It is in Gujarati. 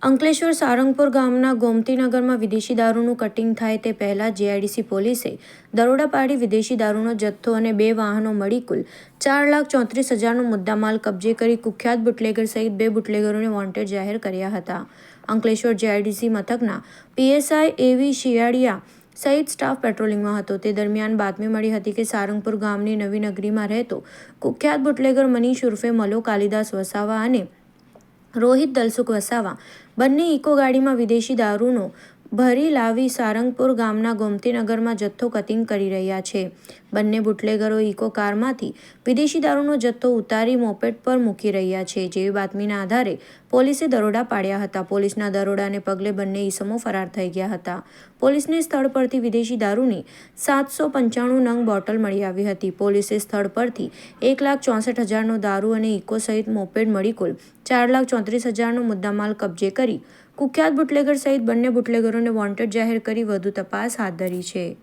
અંકલેશ્વર સારંગપુર ગામના ગોમતીનગરમાં વિદેશી દારૂનું કટિંગ થાય તે પહેલાં જીઆઈડીસી પોલીસે દરોડા પાડી વિદેશી દારૂનો જથ્થો અને 2 વાહનો મળી કુલ 4,34,000નો મુદ્દામાલ કબજે કરી કુખ્યાત બુટલેગર સહિત 2 બુટલેગરોને વોન્ટેડ જાહેર કર્યા હતા. અંકલેશ્વર જીઆઈડીસી મથકના પીએસઆઈ એવી શિયાળિયા સહિત સ્ટાફ પેટ્રોલિંગમાં હતો. તે દરમિયાન બાતમી મળી હતી કે સારંગપુર ગામની નવી નગરીમાં રહેતો કુખ્યાત બુટલેગર મનીષ ઉર્ફે મલો કાલિદાસ વસાવા અને રોહિત દલસુખ વસાવા બંને ઇકો ગાડીમાં વિદેશી દારૂનો ભરી લાવી સારંગપુર ગામના ગોમતીનગરમાં જથ્થો કટિંગ કરી રહ્યા છે. બંને બુટલેગરો ઇકો કારમાંથી વિદેશી દારૂનો જથ્થો ઉતારી મોપેડ પર મૂકી રહ્યા છે. જેવી બાતમીના આધારે પોલીસે દરોડા પાડ્યા હતા. પોલીસના દરોડાને પગલે બંને ઈસમો ફરાર થઈ ગયા હતા. પોલીસને સ્થળ પરથી વિદેશી દારૂની 795 નંગ બોટલ મળી આવી હતી. પોલીસે સ્થળ પરથી 1,64,000નો દારૂ અને ઇકો સહિત મોપેડ મળી કુલ 4,34,000નો મુદ્દામાલ કબજે કરી કુખ્યાત બુટલેગર સહિત બંને બુટલેગરોને વોન્ટેડ જાહેર કરી વધુ તપાસ હાથ ધરી છે.